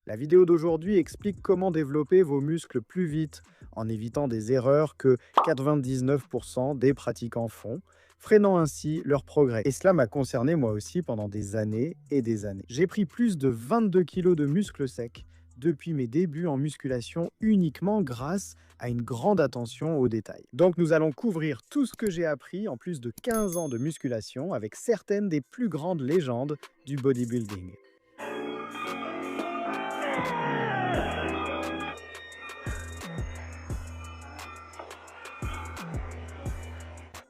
La vidéo d'aujourd'hui explique comment développer vos muscles plus vite en évitant des erreurs que 99% des pratiquants font, freinant ainsi leur progrès. Et cela m'a concerné moi aussi pendant des années et des années. J'ai pris plus de 22 kilos de muscles secs depuis mes débuts en musculation uniquement grâce à une grande attention aux détails. Donc nous allons couvrir tout ce que j'ai appris en plus de 15 ans de musculation avec certaines des plus grandes légendes du bodybuilding.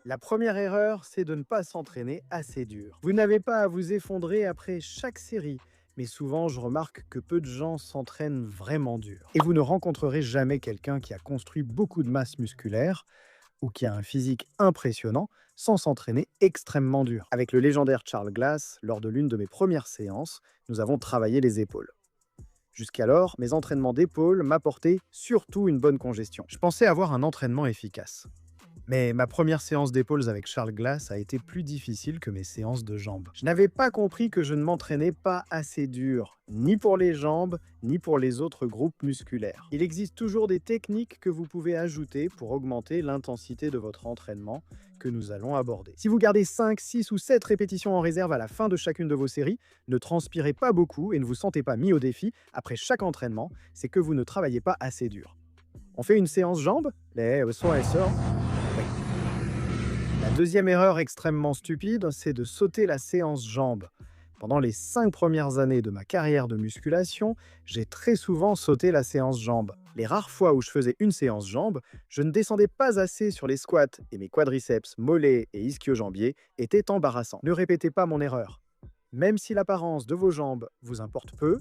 La première erreur, c'est de ne pas s'entraîner assez dur. Vous n'avez pas à vous effondrer après chaque série, mais souvent je remarque que peu de gens s'entraînent vraiment dur. Et vous ne rencontrerez jamais quelqu'un qui a construit beaucoup de masse musculaire ou qui a un physique impressionnant sans s'entraîner extrêmement dur. Avec le légendaire Charles Glass, lors de l'une de mes premières séances, nous avons travaillé les épaules. Jusqu'alors, mes entraînements d'épaules m'apportaient surtout une bonne congestion. Je pensais avoir un entraînement efficace. Mais ma première séance d'épaules avec Charles Glass a été plus difficile que mes séances de jambes. Je n'avais pas compris que je ne m'entraînais pas assez dur, ni pour les jambes, ni pour les autres groupes musculaires. Il existe toujours des techniques que vous pouvez ajouter pour augmenter l'intensité de votre entraînement que nous allons aborder. Si vous gardez 5, 6 ou 7 répétitions en réserve à la fin de chacune de vos séries, ne transpirez pas beaucoup et ne vous sentez pas mis au défi après chaque entraînement, c'est que vous ne travaillez pas assez dur. On fait une séance jambes? Les son et sœurs. La deuxième erreur extrêmement stupide, c'est de sauter la séance jambes. Pendant les 5 premières années de ma carrière de musculation, j'ai très souvent sauté la séance jambes. Les rares fois où je faisais une séance jambes, je ne descendais pas assez sur les squats et mes quadriceps, mollets et ischio-jambiers étaient embarrassants. Ne répétez pas mon erreur. Même si l'apparence de vos jambes vous importe peu,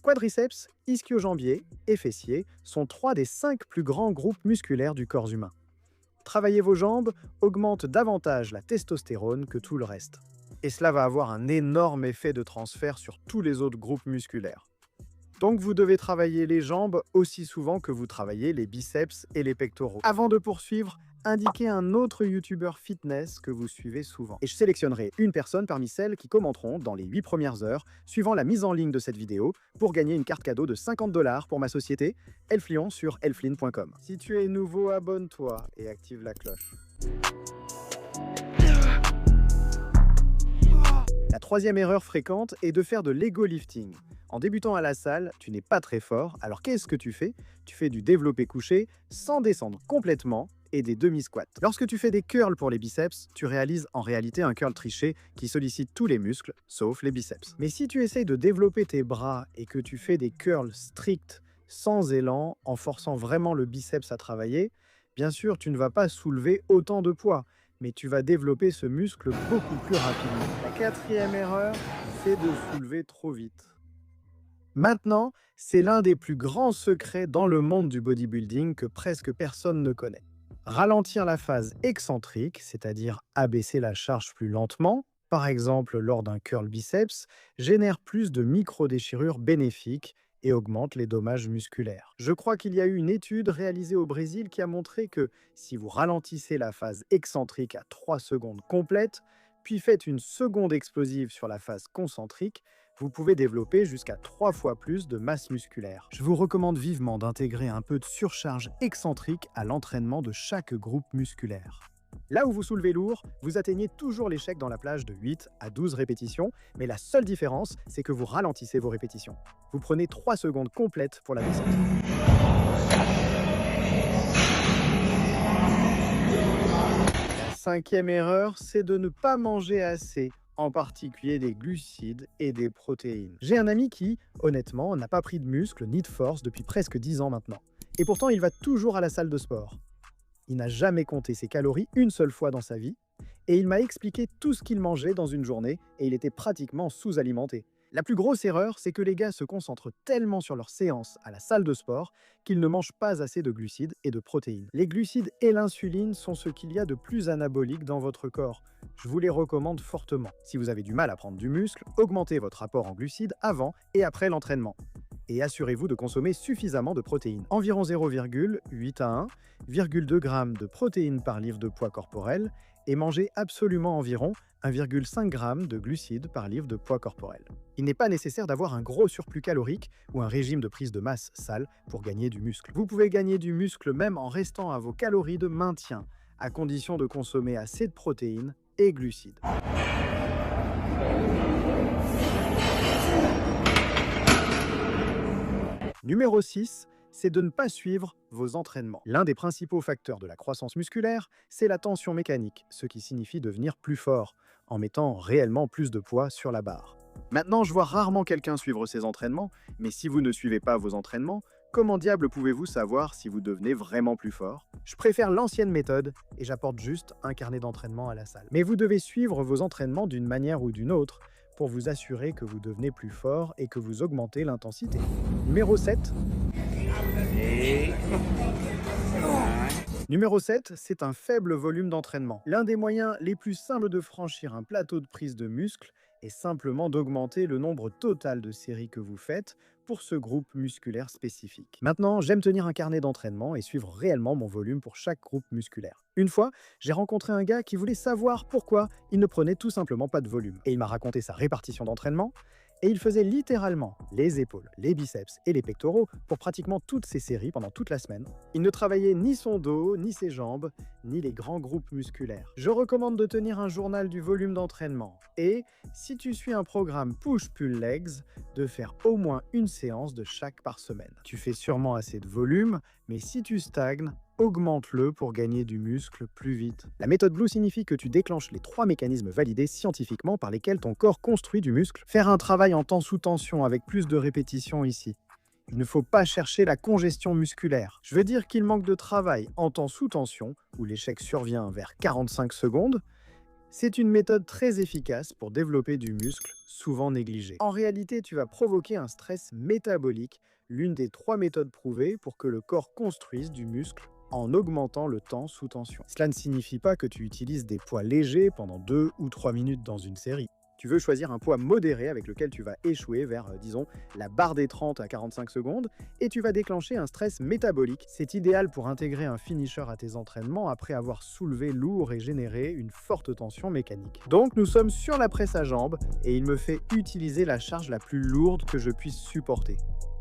quadriceps, ischio-jambiers et fessiers sont 3 des 5 plus grands groupes musculaires du corps humain. Travailler vos jambes augmente davantage la testostérone que tout le reste. Et cela va avoir un énorme effet de transfert sur tous les autres groupes musculaires. Donc vous devez travailler les jambes aussi souvent que vous travaillez les biceps et les pectoraux. Avant de poursuivre, indiquez un autre youtubeur fitness que vous suivez souvent. Et je sélectionnerai une personne parmi celles qui commenteront dans les 8 premières heures, suivant la mise en ligne de cette vidéo, pour gagner une carte cadeau de 50 $ pour ma société, Elflion sur elflin.com. Si tu es nouveau, abonne-toi et active la cloche. La troisième erreur fréquente est de faire de l'ego lifting. En débutant à la salle, tu n'es pas très fort, alors qu'est-ce que tu fais? Tu fais du développé couché sans descendre complètement et des demi-squats. Lorsque tu fais des curls pour les biceps, tu réalises en réalité un curl triché qui sollicite tous les muscles, sauf les biceps. Mais si tu essayes de développer tes bras et que tu fais des curls stricts, sans élan, en forçant vraiment le biceps à travailler, bien sûr, tu ne vas pas soulever autant de poids, mais tu vas développer ce muscle beaucoup plus rapidement. La quatrième erreur, c'est de soulever trop vite. Maintenant, c'est l'un des plus grands secrets dans le monde du bodybuilding que presque personne ne connaît. Ralentir la phase excentrique, c'est-à-dire abaisser la charge plus lentement, par exemple lors d'un curl biceps, génère plus de micro-déchirures bénéfiques et augmente les dommages musculaires. Je crois qu'il y a eu une étude réalisée au Brésil qui a montré que si vous ralentissez la phase excentrique à 3 secondes complètes, puis faites une seconde explosive sur la phase concentrique, vous pouvez développer jusqu'à 3 fois plus de masse musculaire. Je vous recommande vivement d'intégrer un peu de surcharge excentrique à l'entraînement de chaque groupe musculaire. Là où vous soulevez lourd, vous atteignez toujours l'échec dans la plage de 8 à 12 répétitions, mais la seule différence, c'est que vous ralentissez vos répétitions. Vous prenez 3 secondes complètes pour la descente. La cinquième erreur, c'est de ne pas manger assez, en particulier des glucides et des protéines. J'ai un ami qui, honnêtement, n'a pas pris de muscle ni de force depuis presque 10 ans maintenant. Et pourtant, il va toujours à la salle de sport. Il n'a jamais compté ses calories une seule fois dans sa vie, et il m'a expliqué tout ce qu'il mangeait dans une journée, et il était pratiquement sous-alimenté. La plus grosse erreur, c'est que les gars se concentrent tellement sur leur séance à la salle de sport qu'ils ne mangent pas assez de glucides et de protéines. Les glucides et l'insuline sont ce qu'il y a de plus anabolique dans votre corps. Je vous les recommande fortement. Si vous avez du mal à prendre du muscle, augmentez votre apport en glucides avant et après l'entraînement. Et assurez-vous de consommer suffisamment de protéines. Environ 0,8 à 1,2 g de protéines par livre de poids corporel et mangez absolument environ 1,5 g de glucides par livre de poids corporel. Il n'est pas nécessaire d'avoir un gros surplus calorique ou un régime de prise de masse sale pour gagner du muscle. Vous pouvez gagner du muscle même en restant à vos calories de maintien, à condition de consommer assez de protéines et glucides. Numéro 6, c'est de ne pas suivre vos entraînements. L'un des principaux facteurs de la croissance musculaire, c'est la tension mécanique, ce qui signifie devenir plus fort, en mettant réellement plus de poids sur la barre. Maintenant, je vois rarement quelqu'un suivre ses entraînements, mais si vous ne suivez pas vos entraînements, comment diable pouvez-vous savoir si vous devenez vraiment plus fort? Je préfère l'ancienne méthode et j'apporte juste un carnet d'entraînement à la salle. Mais vous devez suivre vos entraînements d'une manière ou d'une autre pour vous assurer que vous devenez plus fort et que vous augmentez l'intensité. Numéro 7. Numéro 7, c'est un faible volume d'entraînement. L'un des moyens les plus simples de franchir un plateau de prise de muscle est simplement d'augmenter le nombre total de séries que vous faites pour ce groupe musculaire spécifique. Maintenant, j'aime tenir un carnet d'entraînement et suivre réellement mon volume pour chaque groupe musculaire. Une fois, j'ai rencontré un gars qui voulait savoir pourquoi il ne prenait tout simplement pas de volume. Et il m'a raconté sa répartition d'entraînement, et il faisait littéralement les épaules, les biceps et les pectoraux pour pratiquement toutes ses séries pendant toute la semaine. Il ne travaillait ni son dos, ni ses jambes, ni les grands groupes musculaires. Je recommande de tenir un journal du volume d'entraînement et, si tu suis un programme Push-Pull Legs, de faire au moins une séance de chaque par semaine. Tu fais sûrement assez de volume, mais si tu stagnes, augmente-le pour gagner du muscle plus vite. La méthode Blue signifie que tu déclenches les 3 mécanismes validés scientifiquement par lesquels ton corps construit du muscle. Faire un travail en temps sous tension avec plus de répétitions ici. Il ne faut pas chercher la congestion musculaire. Je veux dire qu'il manque de travail en temps sous tension, où l'échec survient vers 45 secondes. C'est une méthode très efficace pour développer du muscle, souvent négligé. En réalité, tu vas provoquer un stress métabolique, l'une des 3 méthodes prouvées pour que le corps construise du muscle en augmentant le temps sous tension. Cela ne signifie pas que tu utilises des poids légers pendant 2 ou 3 minutes dans une série. Tu veux choisir un poids modéré avec lequel tu vas échouer vers, disons, la barre des 30 à 45 secondes et tu vas déclencher un stress métabolique. C'est idéal pour intégrer un finisher à tes entraînements après avoir soulevé lourd et généré une forte tension mécanique. Donc nous sommes sur la presse à jambes et il me fait utiliser la charge la plus lourde que je puisse supporter.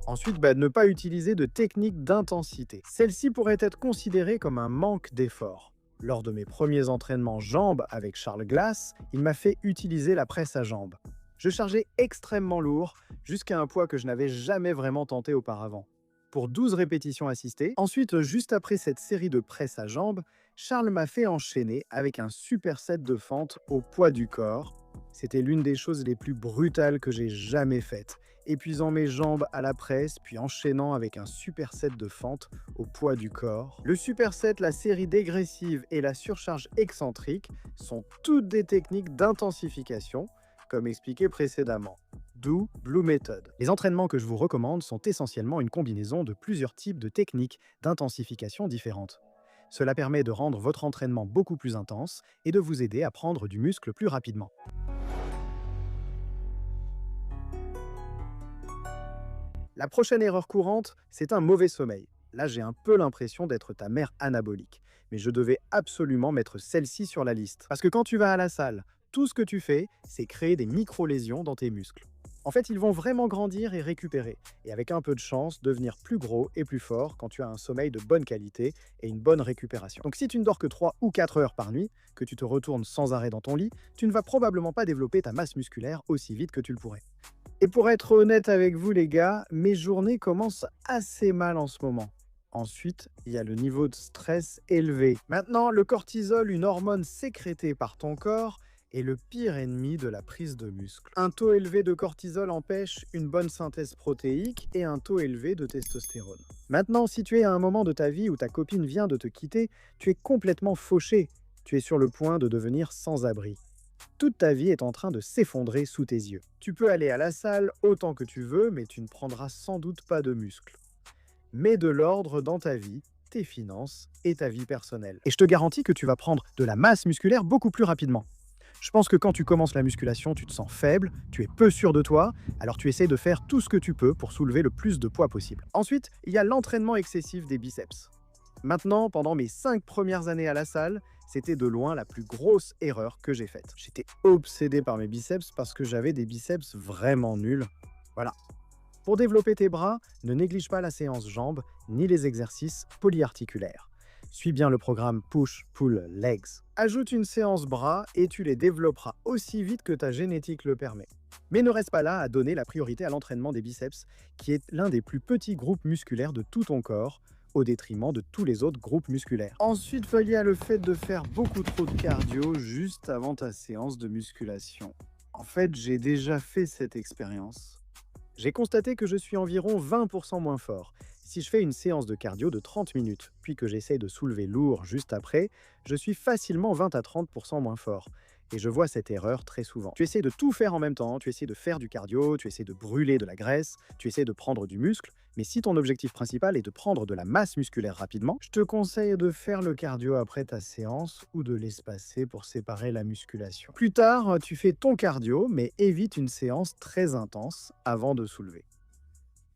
Ensuite, ne pas utiliser de technique d'intensité. Celle-ci pourrait être considérée comme un manque d'effort. Lors de mes premiers entraînements jambes avec Charles Glass, il m'a fait utiliser la presse à jambes. Je chargeais extrêmement lourd, jusqu'à un poids que je n'avais jamais vraiment tenté auparavant. Pour 12 répétitions assistées, ensuite, juste après cette série de presse à jambes, Charles m'a fait enchaîner avec un superset de fente au poids du corps. C'était l'une des choses les plus brutales que j'ai jamais faites, épuisant mes jambes à la presse, puis enchaînant avec un superset de fente au poids du corps. Le superset, la série dégressive et la surcharge excentrique sont toutes des techniques d'intensification, comme expliqué précédemment. D'où Blue Method. Les entraînements que je vous recommande sont essentiellement une combinaison de plusieurs types de techniques d'intensification différentes. Cela permet de rendre votre entraînement beaucoup plus intense et de vous aider à prendre du muscle plus rapidement. La prochaine erreur courante, c'est un mauvais sommeil. Là, j'ai un peu l'impression d'être ta mère anabolique. Mais je devais absolument mettre celle-ci sur la liste. Parce que quand tu vas à la salle, tout ce que tu fais, c'est créer des micro-lésions dans tes muscles. En fait, ils vont vraiment grandir et récupérer. Et avec un peu de chance, devenir plus gros et plus fort quand tu as un sommeil de bonne qualité et une bonne récupération. Donc si tu ne dors que 3 ou 4 heures par nuit, que tu te retournes sans arrêt dans ton lit, tu ne vas probablement pas développer ta masse musculaire aussi vite que tu le pourrais. Et pour être honnête avec vous les gars, mes journées commencent assez mal en ce moment. Ensuite, il y a le niveau de stress élevé. Maintenant, le cortisol, une hormone sécrétée par ton corps, est le pire ennemi de la prise de muscle. Un taux élevé de cortisol empêche une bonne synthèse protéique et un taux élevé de testostérone. Maintenant, si tu es à un moment de ta vie où ta copine vient de te quitter, tu es complètement fauché. Tu es sur le point de devenir sans abri. Toute ta vie est en train de s'effondrer sous tes yeux. Tu peux aller à la salle autant que tu veux, mais tu ne prendras sans doute pas de muscles. Mets de l'ordre dans ta vie, tes finances et ta vie personnelle. Et je te garantis que tu vas prendre de la masse musculaire beaucoup plus rapidement. Je pense que quand tu commences la musculation, tu te sens faible, tu es peu sûr de toi, alors tu essaies de faire tout ce que tu peux pour soulever le plus de poids possible. Ensuite, il y a l'entraînement excessif des biceps. Maintenant, pendant mes 5 premières années à la salle, C'était de loin la plus grosse erreur que j'ai faite. J'étais obsédé par mes biceps parce que j'avais des biceps vraiment nuls. Voilà. Pour développer tes bras, ne néglige pas la séance jambes ni les exercices polyarticulaires. Suis bien le programme Push-Pull Legs. Ajoute une séance bras et tu les développeras aussi vite que ta génétique le permet. Mais ne reste pas là à donner la priorité à l'entraînement des biceps, qui est l'un des plus petits groupes musculaires de tout ton corps, au détriment de tous les autres groupes musculaires. Ensuite, il y a le fait de faire beaucoup trop de cardio juste avant ta séance de musculation. En fait, j'ai déjà fait cette expérience. J'ai constaté que je suis environ 20% moins fort. Si je fais une séance de cardio de 30 minutes, puis que j'essaye de soulever lourd juste après, je suis facilement 20 à 30% moins fort. Et je vois cette erreur très souvent. Tu essaies de tout faire en même temps, tu essaies de faire du cardio, tu essaies de brûler de la graisse, tu essaies de prendre du muscle, mais si ton objectif principal est de prendre de la masse musculaire rapidement, je te conseille de faire le cardio après ta séance ou de l'espacer pour séparer la musculation. Plus tard, tu fais ton cardio, mais évite une séance très intense avant de soulever.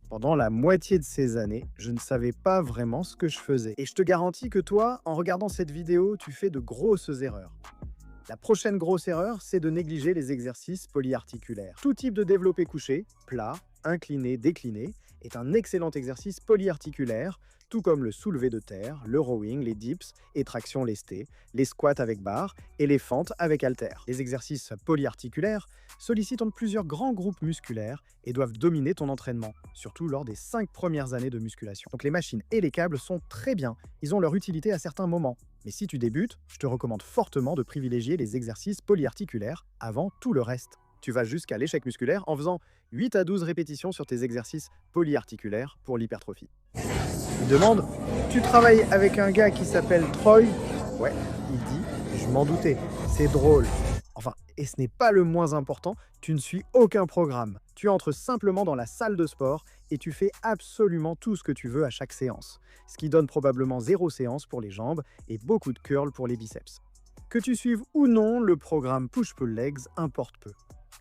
Pendant la moitié de ces années, je ne savais pas vraiment ce que je faisais. Et je te garantis que toi, en regardant cette vidéo, tu fais de grosses erreurs. La prochaine grosse erreur, c'est de négliger les exercices polyarticulaires. Tout type de développé couché, plat, incliné, décliné, est un excellent exercice polyarticulaire, tout comme le soulevé de terre, le rowing, les dips et tractions lestées, les squats avec barre et les fentes avec haltères. Les exercices polyarticulaires sollicitent plusieurs grands groupes musculaires et doivent dominer ton entraînement, surtout lors des 5 premières années de musculation. Donc les machines et les câbles sont très bien, ils ont leur utilité à certains moments. Mais si tu débutes, je te recommande fortement de privilégier les exercices polyarticulaires avant tout le reste. Tu vas jusqu'à l'échec musculaire en faisant 8 à 12 répétitions sur tes exercices polyarticulaires pour l'hypertrophie. Il demande « Tu travailles avec un gars qui s'appelle Troy ?» Ouais, il dit « Je m'en doutais, c'est drôle. » Enfin, et ce n'est pas le moins important, tu ne suis aucun programme. Tu entres simplement dans la salle de sport et tu fais absolument tout ce que tu veux à chaque séance. Ce qui donne probablement 0 séance pour les jambes et beaucoup de curls pour les biceps. Que tu suives ou non le programme Push-Pull Legs importe peu.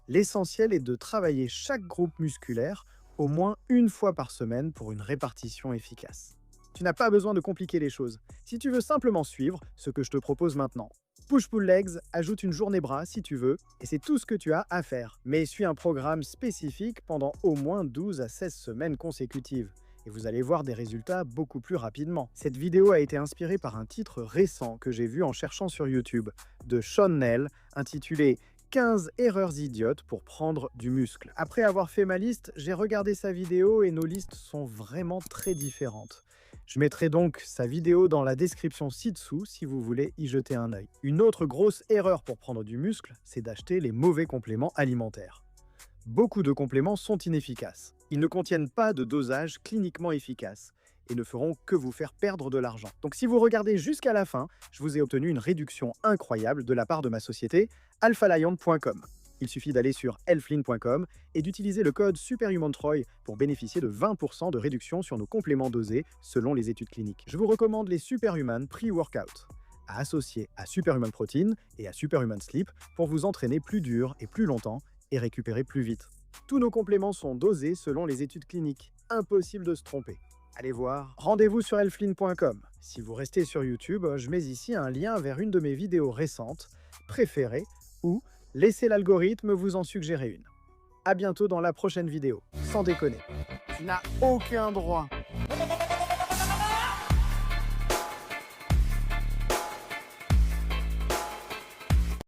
L'essentiel est de travailler chaque groupe musculaire au moins une fois par semaine pour une répartition efficace. Tu n'as pas besoin de compliquer les choses. Si tu veux simplement suivre ce que je te propose maintenant. Push-Pull Legs ajoute une journée bras si tu veux, et c'est tout ce que tu as à faire. Mais suis un programme spécifique pendant au moins 12 à 16 semaines consécutives. Et vous allez voir des résultats beaucoup plus rapidement. Cette vidéo a été inspirée par un titre récent que j'ai vu en cherchant sur YouTube, de Sean Nell, intitulé 15 erreurs idiotes pour prendre du muscle. Après avoir fait ma liste, j'ai regardé sa vidéo et nos listes sont vraiment très différentes. Je mettrai donc sa vidéo dans la description ci-dessous si vous voulez y jeter un œil. Une autre grosse erreur pour prendre du muscle, c'est d'acheter les mauvais compléments alimentaires. Beaucoup de compléments sont inefficaces. Ils ne contiennent pas de dosage cliniquement efficace et ne feront que vous faire perdre de l'argent. Donc si vous regardez jusqu'à la fin, je vous ai obtenu une réduction incroyable de la part de ma société alphalion.com. Il suffit d'aller sur elflin.com et d'utiliser le code SuperhumanTroy pour bénéficier de 20% de réduction sur nos compléments dosés selon les études cliniques. Je vous recommande les Superhuman Pre-Workout, à associer à Superhuman Protein et à Superhuman Sleep pour vous entraîner plus dur et plus longtemps et récupérer plus vite. Tous nos compléments sont dosés selon les études cliniques. Impossible de se tromper. Allez voir. Rendez-vous sur elflin.com. Si vous restez sur YouTube, je mets ici un lien vers une de mes vidéos récentes, préférées, ou laissez l'algorithme vous en suggérer une. À bientôt dans la prochaine vidéo. Sans déconner. Tu n'as aucun droit